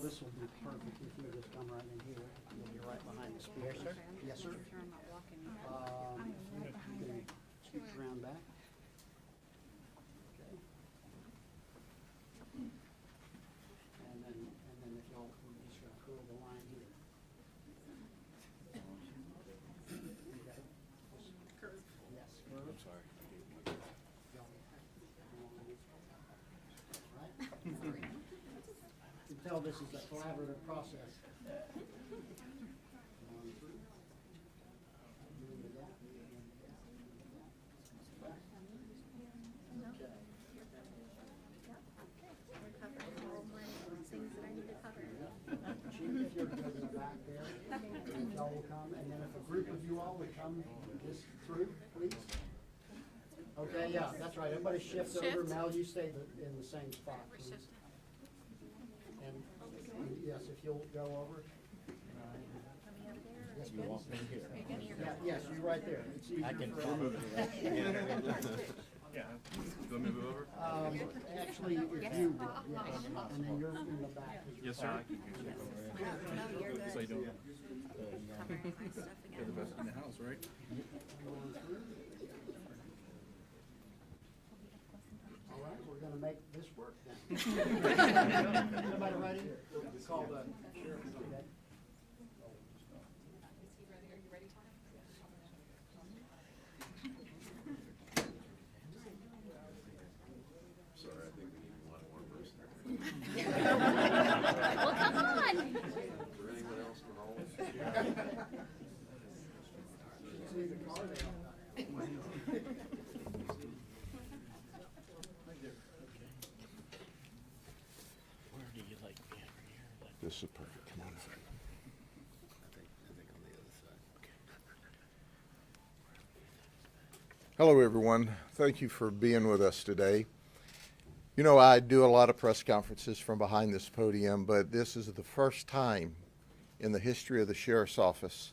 this will be perfect if you just come right in here. You'll be right behind the speaker. Yes, sir. Yes, sir. You can scooch around back. Okay. And then if y'all, we're just gonna curl the line here. Okay. Curve. Yes, curve. I'm sorry. Right? You can tell this is a collaborative process. If you're going to go back there, and y'all will come, and then if a group of you all would come this through, please. Okay, yeah, that's right. Everybody shift over. Mel, you stay in the same spot, please. And yes, if you'll go over. Yes, Ben? Yeah, yes, you right there. It's easier for everybody. Yeah. Do you want me to move over? Actually, if you would, yes. And then you're in the back. Yes, sir. So you don't. You're the best in the house, right? All right, we're going to make this work then. Everybody ready? Call the sheriff. Okay. Sorry, I think we need one more person. Well, come on. Is there anyone else in the hall? See the card out. Where do you like me over here? This is perfect. Come on. I think on the other side. Okay. Hello, everyone. Thank you for being with us today. You know, I do a lot of press conferences from behind this podium, but this is the first time in the history of the Sheriff's Office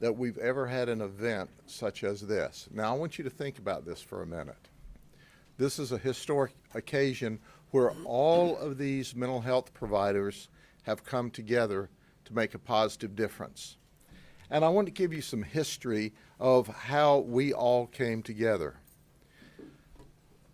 that we've ever had an event such as this. Now, I want you to think about this for a minute. This is a historic occasion where all of these mental health providers have come together to make a positive difference. And I want to give you some history of how we all came together.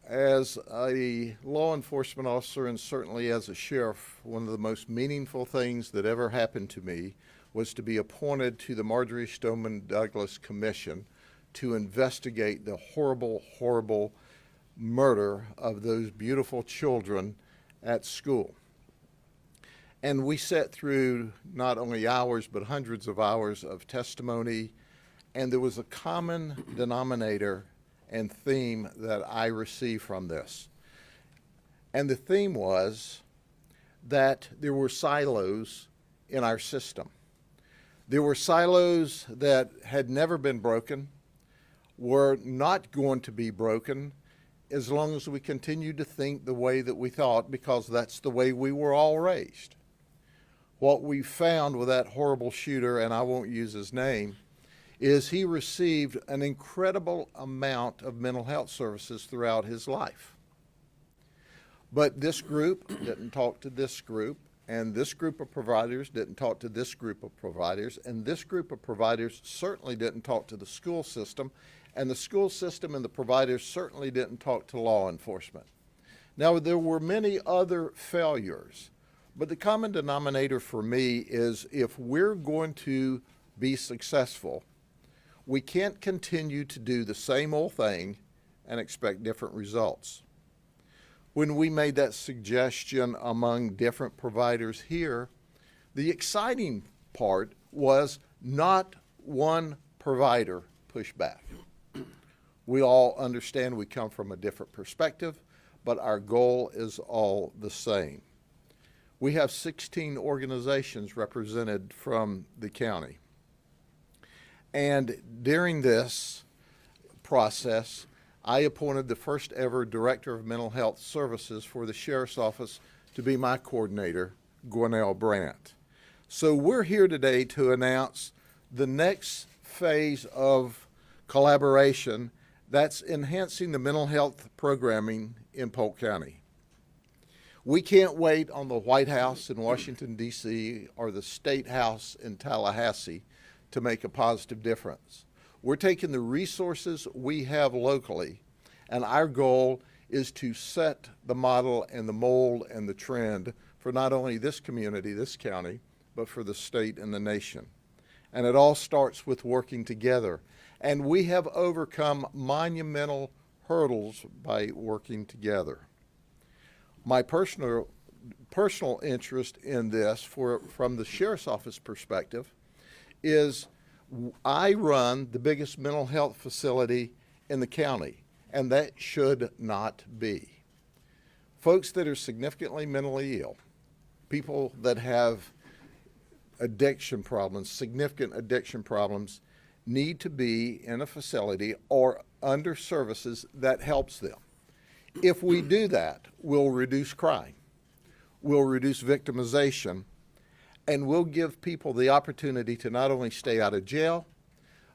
As a law enforcement officer and certainly as a sheriff, one of the most meaningful things that ever happened to me was to be appointed to the Marjorie Stoneman Douglas Commission to investigate the horrible, horrible murder of those beautiful children at school. And we sat through not only hours, but hundreds of hours of testimony, and there was a common denominator and theme that I received from this. And the theme was that there were silos in our system. There were silos that had never been broken, were not going to be broken as long as we continued to think the way that we thought, because that's the way we were all raised. What we found with that horrible shooter, and I won't use his name, is he received an incredible amount of mental health services throughout his life. But this group didn't talk to this group, and this group of providers didn't talk to this group of providers, and this group of providers certainly didn't talk to the school system, and the school system and the providers certainly didn't talk to law enforcement. Now, there were many other failures, but the common denominator for me is if we're going to be successful, we can't continue to do the same old thing and expect different results. When we made that suggestion among different providers here, the exciting part was not one provider pushed back. We all understand we come from a different perspective, but our goal is all the same. We have 16 organizations represented from the county. And during this process, I appointed the first ever Director of Mental Health Services for the Sheriff's Office to be my coordinator, Gwinnell Brandt. So we're here today to announce the next phase of collaboration that's enhancing the mental health programming in Polk County. We can't wait on the White House in Washington, D.C., or the State House in Tallahassee to make a positive difference. We're taking the resources we have locally, and our goal is to set the model and the mold and the trend for not only this community, this county, but for the state and the nation. And it all starts with working together. And we have overcome monumental hurdles by working together. My personal interest in this, from the sheriff's office perspective, is I run the biggest mental health facility in the county, and that should not be. Folks that are significantly mentally ill, people that have addiction problems, significant addiction problems, need to be in a facility or under services that helps them. If we do that, we'll reduce crime, we'll reduce victimization, and we'll give people the opportunity to not only stay out of jail,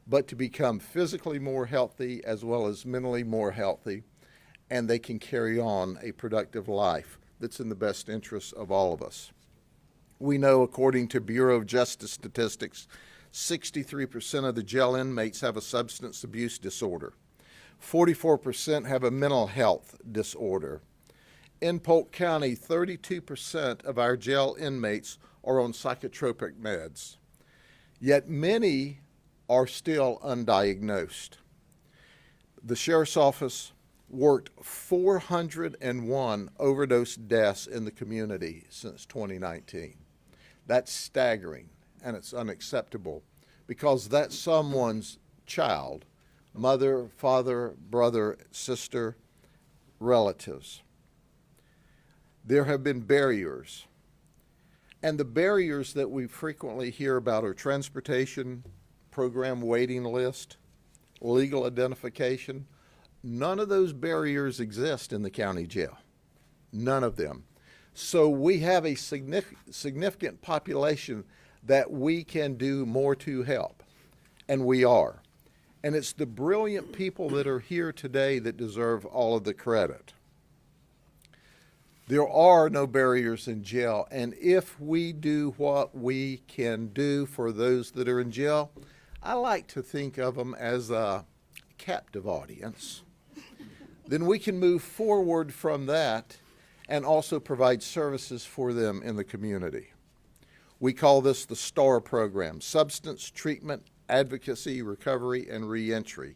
but to become physically more healthy as well as mentally more healthy, and they can carry on a productive life that's in the best interests of all of us. We know, according to Bureau of Justice statistics, 63% of the jail inmates have a substance abuse disorder. 44% have a mental health disorder. In Polk County, 32% of our jail inmates are on psychotropic meds, yet many are still undiagnosed. The sheriff's office worked 401 overdose deaths in the community since 2019. That's staggering, and it's unacceptable, because that's someone's child, mother, father, brother, sister, relatives. There have been barriers, and the barriers that we frequently hear about are transportation, program waiting list, legal identification. None of those barriers exist in the county jail. None of them. So we have a significant population that we can do more to help, and we are. And it's the brilliant people that are here today that deserve all of the credit. There are no barriers in jail, and if we do what we can do for those that are in jail, I like to think of them as a captive audience. Then we can move forward from that and also provide services for them in the community. We call this the STAR program, Substance Treatment, Advocacy, Recovery, and Reentry.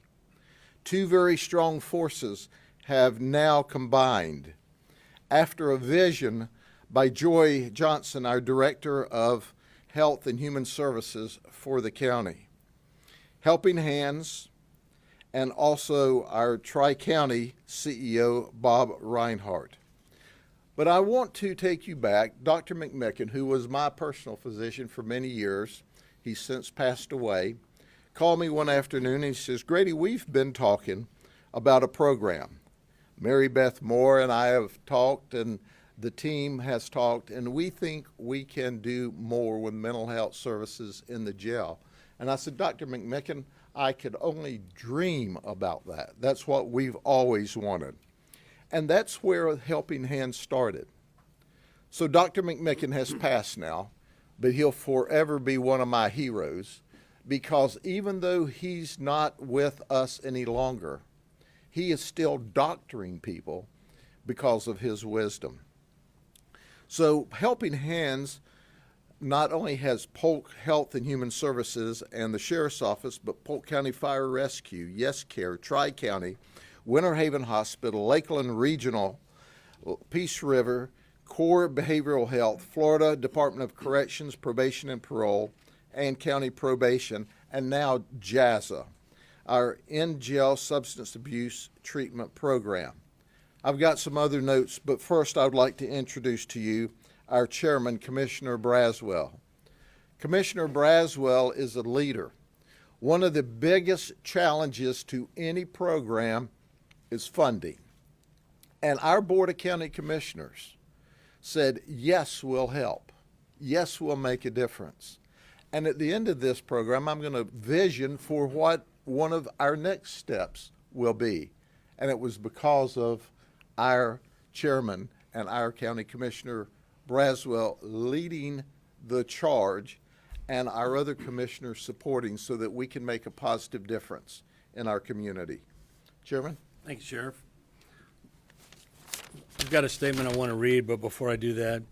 Two very strong forces have now combined after a vision by Joy Johnson, our Director of Health and Human Services for the county. Helping Hands, and also our Tri-County CEO, Bob Reinhardt. But I want to take you back. Dr. McMicken, who was my personal physician for many years, he's since passed away, called me one afternoon and he says, "Grady, we've been talking about a program. Mary Beth Moore and I have talked, and the team has talked, and we think we can do more with mental health services in the jail." And I said, "Dr. McMicken, I could only dream about that. That's what we've always wanted." And that's where Helping Hands started. So Dr. McMicken has passed now, but he'll forever be one of my heroes, because even though he's not with us any longer, he is still doctoring people because of his wisdom. So Helping Hands not only has Polk Health and Human Services and the Sheriff's Office, but Polk County Fire Rescue, Yes Care, Tri-County, Winter Haven Hospital, Lakeland Regional, Peace River, Core Behavioral Health, Florida Department of Corrections, Probation and Parole, and County Probation, and now JASA, our in-jail substance abuse treatment program. I've got some other notes, but first I would like to introduce to you our chairman, Commissioner Braswell. Commissioner Braswell is a leader. One of the biggest challenges to any program is funding. And our Board of County Commissioners said, yes, we'll help. Yes, we'll make a difference. And at the end of this program, I'm going to vision for what one of our next steps will be. And it was because of our chairman and our County Commissioner Braswell leading the charge, and our other commissioners supporting so that we can make a positive difference in our community. Chairman? Thank you, Sheriff. I've got a statement I want to read, but before I do that,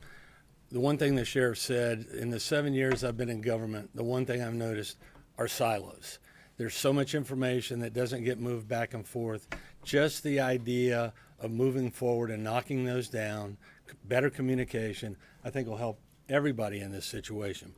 the one thing the Sheriff said, in the 7 years I've been in government, the one thing I've noticed are silos. There's so much information that doesn't get moved back and forth. Just the idea of moving forward and knocking those down, better communication, I think will help everybody in this situation.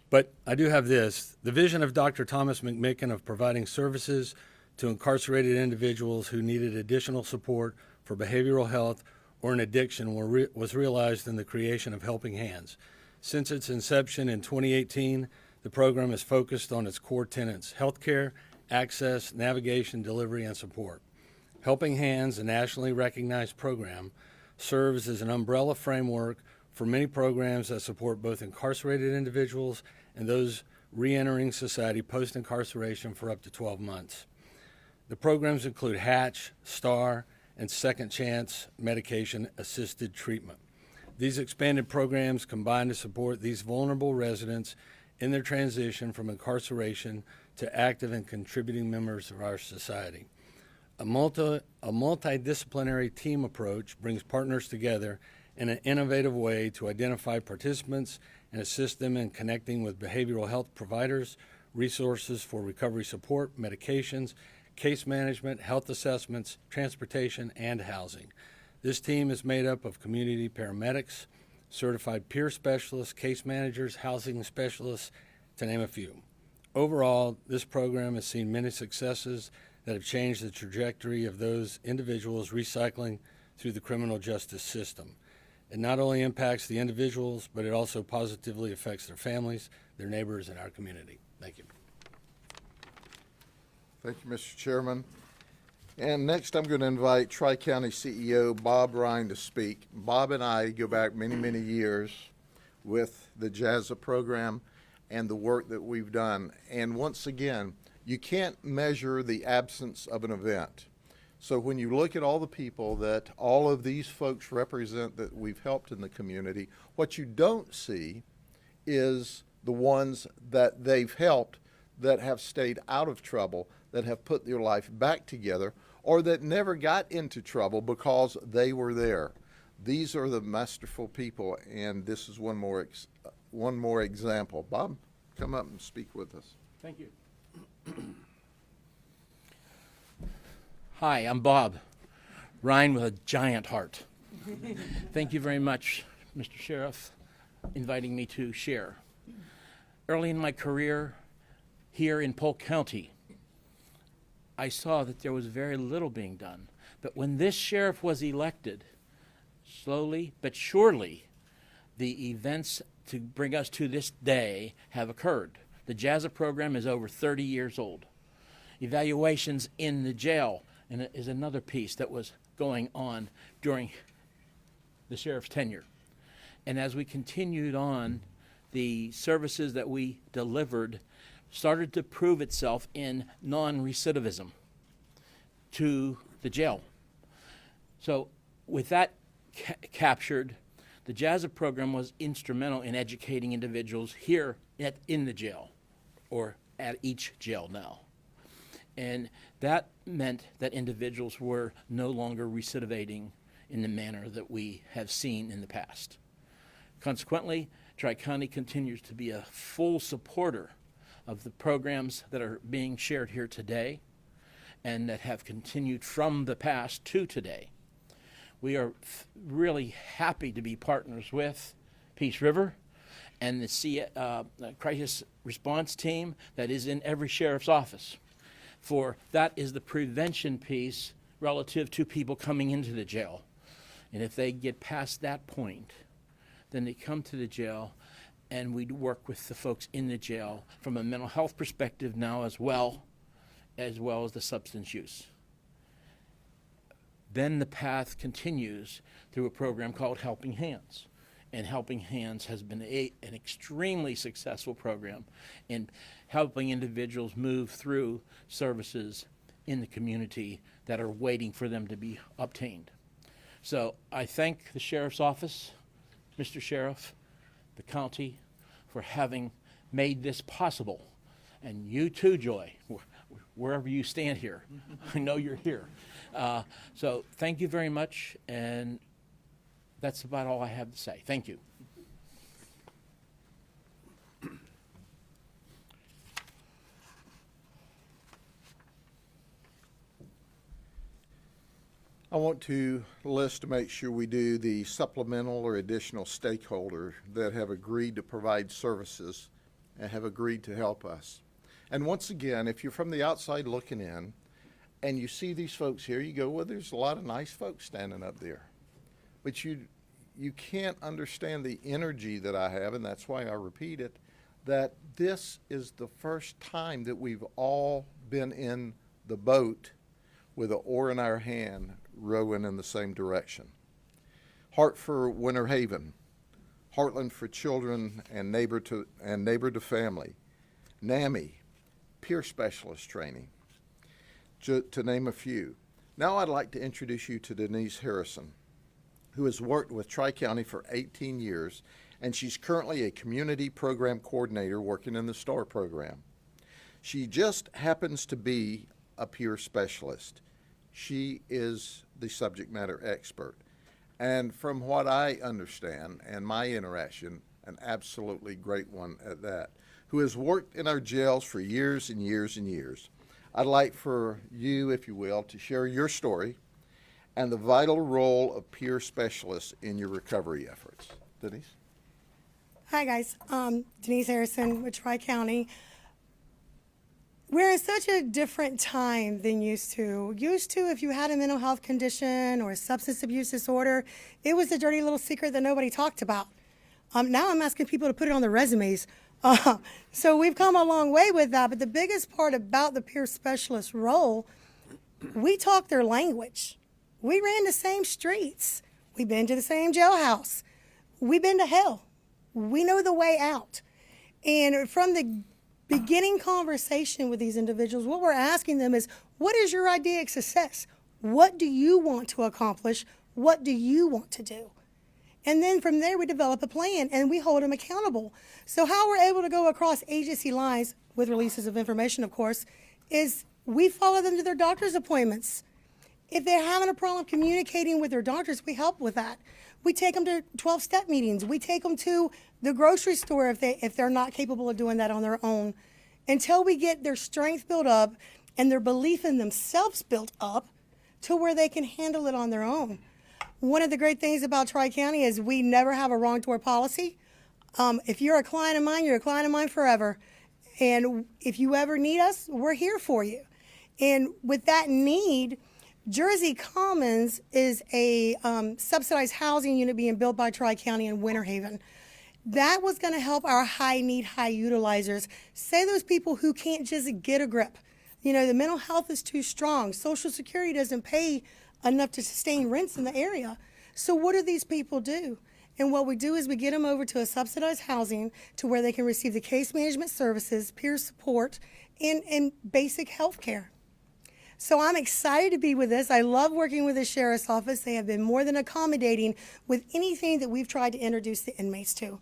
But I do have this. The vision of Dr. Thomas McMicken of providing services to incarcerated individuals who needed additional support for behavioral health or an addiction was realized in the creation of Helping Hands. Since its inception in 2018, the program is focused on its core tenets: healthcare, access, navigation, delivery, and support. Helping Hands, a nationally recognized program, serves as an umbrella framework for many programs that support both incarcerated individuals and those re-entering society post-incarceration for up to 12 months. The programs include Hatch, STAR, and Second Chance medication-assisted treatment. These expanded programs combine to support these vulnerable residents in their transition from incarceration to active and contributing members of our society. A multidisciplinary team approach brings partners together in an innovative way to identify participants and assist them in connecting with behavioral health providers, resources for recovery support, medications, case management, health assessments, transportation, and housing. This team is made up of community paramedics, certified peer specialists, case managers, housing specialists, to name a few. Overall, this program has seen many successes that have changed the trajectory of those individuals recycling through the criminal justice system. It not only impacts the individuals, but it also positively affects their families, their neighbors, and our community. Thank you. Thank you, Mr. Chairman. And next, I'm going to invite Tri-County CEO Bob Ryan to speak. Bob and I go back many, many years with the JAZA program and the work that we've done. And once again, you can't measure the absence of an event. So when you look at all the people that all of these folks represent that we've helped in the community, what you don't see is the ones that they've helped that have stayed out of trouble, that have put their life back together, or that never got into trouble because they were there. These are the masterful people, and this is one more example. Bob, come up and speak with us. Thank you. Hi, I'm Bob Ryan with a giant heart. Thank you very much, Mr. Sheriff, inviting me to share. Early in my career here in Polk County, I saw that there was very little being done. But when this sheriff was elected, slowly but surely, the events to bring us to this day have occurred. The JAZA program is over 30 years old. Evaluations in the jail and is another piece that was going on during the sheriff's tenure. And as we continued on, the services that we delivered started to prove itself in non-recidivism to the jail. So with that captured, the JAZA program was instrumental in educating individuals here in the jail, or at each jail now. And that meant that individuals were no longer recidivating in the manner that we have seen in the past. Consequently, Tri-County continues to be a full supporter of the programs that are being shared here today and that have continued from the past to today. We are really happy to be partners with Peace River and the crisis response team that is in every sheriff's office. For that is the prevention piece relative to people coming into the jail. And if they get past that point, then they come to the jail and we work with the folks in the jail from a mental health perspective now as well as the substance use. Then the path continues through a program called Helping Hands. And Helping Hands has been an extremely successful program in helping individuals move through services in the community that are waiting for them to be obtained. So I thank the Sheriff's Office, Mr. Sheriff, the county, for having made this possible. And you too, Joy, wherever you stand here. I know you're here. So thank you very much, and that's about all I have to say. Thank you. I want to list to make sure we do the supplemental or additional stakeholder that have agreed to provide services and have agreed to help us. And once again, if you're from the outside looking in and you see these folks here, you go, well, there's a lot of nice folks standing up there. But you can't understand the energy that I have, and that's why I repeat it, that this is the first time that we've all been in the boat with an oar in our hand, rowing in the same direction. Heart for Winter Haven, Heartland for Children and Neighbor to Family, NAMI, Peer Specialist Training, to name a few. Now I'd like to introduce you to Denise Harrison, who has worked with Tri-County for 18 years, and she's currently a community program coordinator working in the STAR program. She just happens to be a peer specialist. She is the subject matter expert. And from what I understand and my interaction, an absolutely great one at that, who has worked in our jails for years and years and years. I'd like for you, if you will, to share your story and the vital role of peer specialists in your recovery efforts. Denise? Hi, guys. Denise Harrison with Tri-County. We're in such a different time than used to. Used to, if you had a mental health condition or a substance abuse disorder, it was a dirty little secret that nobody talked about. Now I'm asking people to put it on their resumes. So we've come a long way with that. But the biggest part about the peer specialist role, we talk their language. We ran the same streets. We've been to the same jailhouse. We've been to hell. We know the way out. And from the beginning conversation with these individuals, what we're asking them is, what is your idea of success? What do you want to accomplish? What do you want to do? And then from there, we develop a plan and we hold them accountable. So how we're able to go across agency lines with releases of information, of course, is we follow them to their doctor's appointments. If they're having a problem communicating with their doctors, we help with that. We take them to 12-step meetings. We take them to the grocery store if they're not capable of doing that on their own, until we get their strength built up and their belief in themselves built up to where they can handle it on their own. One of the great things about Tri-County is we never have a wrong door policy. If you're a client of mine, you're a client of mine forever. And if you ever need us, we're here for you. And with that need, Jersey Commons is a subsidized housing unit being built by Tri-County in Winter Haven. That was going to help our high-need, high-utilizers, say those people who can't just get a grip. You know, the mental health is too strong. Social Security doesn't pay enough to sustain rents in the area. So what do these people do? And what we do is we get them over to a subsidized housing to where they can receive the case management services, peer support, and basic health care. So I'm excited to be with this. I love working with the Sheriff's Office. They have been more than accommodating with anything that we've tried to introduce the inmates to.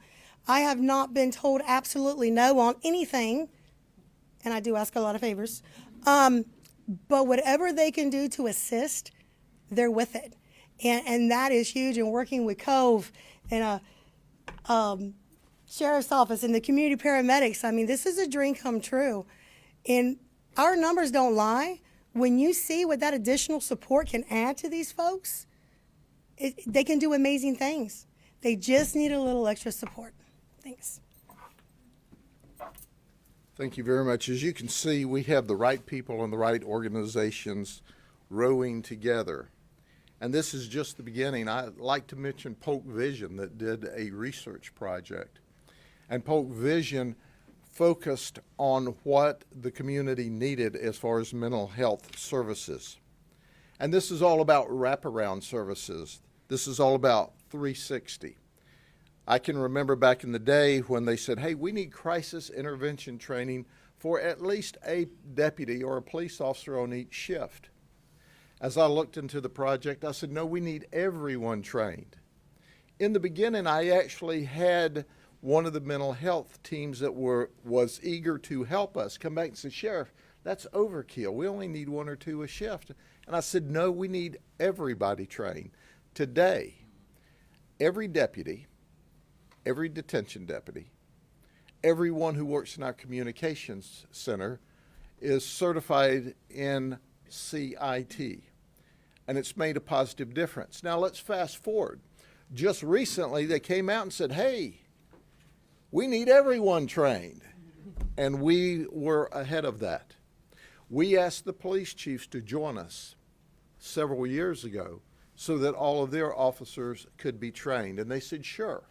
I have not been told absolutely no on anything, and I do ask a lot of favors. But whatever they can do to assist, they're with it. And that is huge. And working with Cove and Sheriff's Office and the community paramedics, I mean, this is a dream come true. And our numbers don't lie. When you see what that additional support can add to these folks, they can do amazing things. They just need a little extra support. Thanks. Thank you very much. As you can see, we have the right people and the right organizations rowing together. And this is just the beginning. I'd like to mention Polk Vision that did a research project. And Polk Vision focused on what the community needed as far as mental health services. And this is all about wraparound services. This is all about 360. I can remember back in the day when they said, hey, we need crisis intervention training for at least a deputy or a police officer on each shift. As I looked into the project, I said, no, we need everyone trained. In the beginning, I actually had one of the mental health teams that was eager to help us come back and say, Sheriff, that's overkill. We only need 1 or 2 a shift. And I said, no, we need everybody trained. Today, every deputy, every detention deputy, everyone who works in our communications center is certified in CIT, and it's made a positive difference. Now let's fast forward. Just recently, they came out and said, hey, we need everyone trained, and we were ahead of that. We asked the police chiefs to join us several years ago so that all of their officers could be trained, and they said, sure.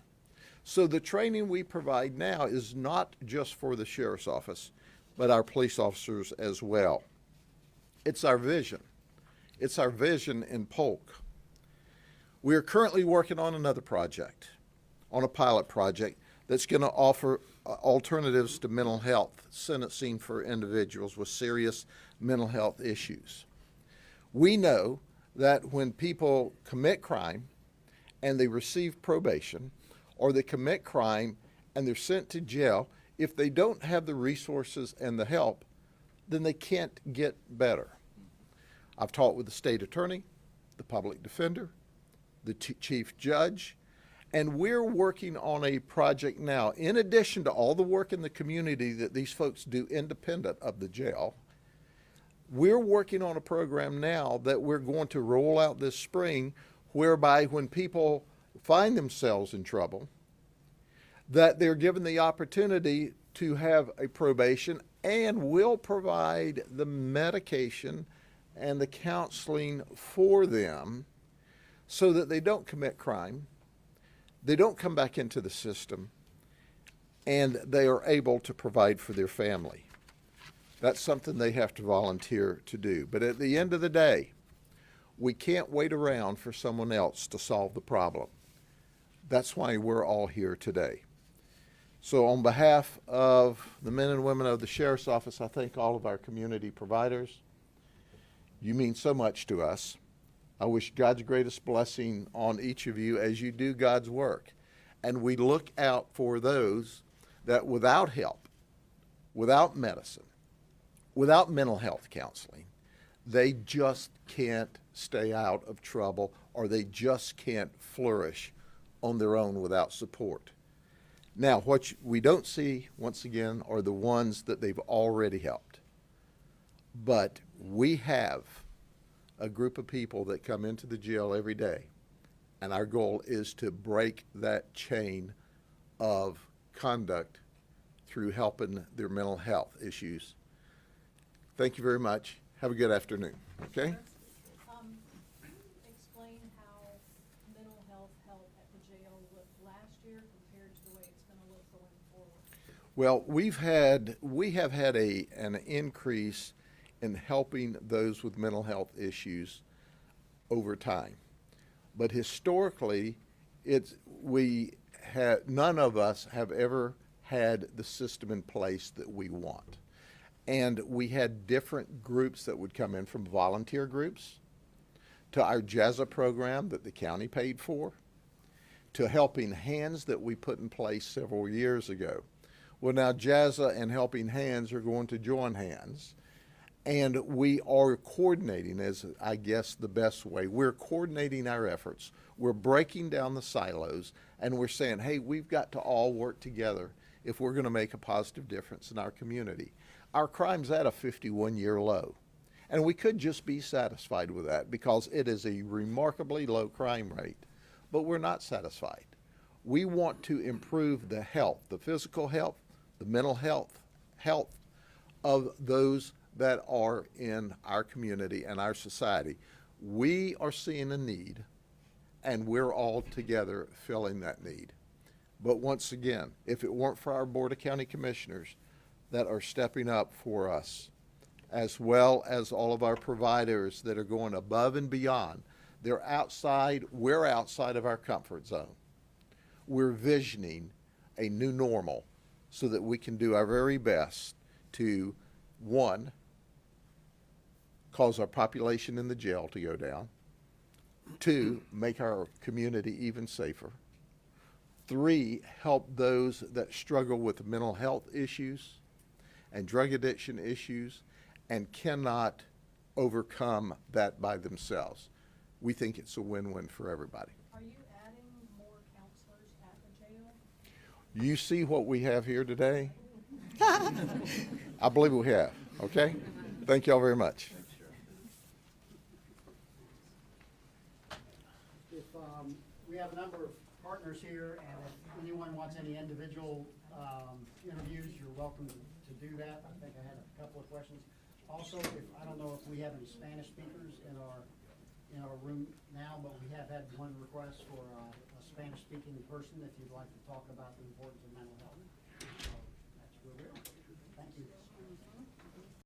So the training we provide now is not just for the sheriff's office, but our police officers as well. It's our vision. It's our vision in Polk. We are currently working on another project, on a pilot project that's going to offer alternatives to mental health sentencing for individuals with serious mental health issues. We know that when people commit crime and they receive probation, or they commit crime and they're sent to jail, if they don't have the resources and the help, then they can't get better. I've talked with the state attorney, the public defender, the chief judge, and we're working on a project now, in addition to all the work in the community that these folks do independent of the jail. We're working on a program now that we're going to roll out this spring, whereby when people find themselves in trouble, that they're given the opportunity to have a probation, and will provide the medication and the counseling for them so that they don't commit crime, they don't come back into the system, and they are able to provide for their family. That's something they have to volunteer to do. But at the end of the day, we can't wait around for someone else to solve the problem. That's why we're all here today. So on behalf of the men and women of the Sheriff's Office, I thank all of our community providers. You mean so much to us. I wish God's greatest blessing on each of you as you do God's work. And we look out for those that without help, without medicine, without mental health counseling, they just can't stay out of trouble, or they just can't flourish on their own without support. Now, what we don't see, once again, are the ones that they've already helped. But we have a group of people that come into the jail every day, and our goal is to break that chain of conduct through helping their mental health issues. Thank you very much. Have a good afternoon. Okay? Explain how mental health help at the jail looked last year compared to the way it's going to look going forward. Well, we have had an increase in helping those with mental health issues over time. But historically, none of us have ever had the system in place that we want. And we had different groups that would come in, from volunteer groups to our JAZA program that the county paid for, to Helping Hands that we put in place several years ago. Well, now JAZA and Helping Hands are going to join hands, and we are coordinating, as I guess the best way. We're coordinating our efforts. We're breaking down the silos, and we're saying, hey, we've got to all work together if we're going to make a positive difference in our community. Our crime's at a 51-year low, and we could just be satisfied with that because it is a remarkably low crime rate, but we're not satisfied. We want to improve the health, the physical health, the mental health of those that are in our community and our society. We are seeing a need, and we're all together filling that need. But once again, if it weren't for our Board of County Commissioners that are stepping up for us, as well as all of our providers that are going above and beyond, we're outside of our comfort zone. We're visioning a new normal so that we can do our very best to, one, cause our population in the jail to go down. 2, make our community even safer. 3, help those that struggle with mental health issues and drug addiction issues and cannot overcome that by themselves. We think it's a win-win for everybody. Are you adding more counselors at the jail? You see what we have here today? I believe we have, okay? Thank y'all very much. If, we have a number of partners here, and if anyone wants any individual interviews, you're welcome to do that. I think I had a couple of questions. Also, I don't know if we have any Spanish speakers in our room now, but we have had one request for a Spanish-speaking person if you'd like to talk about the importance of mental health.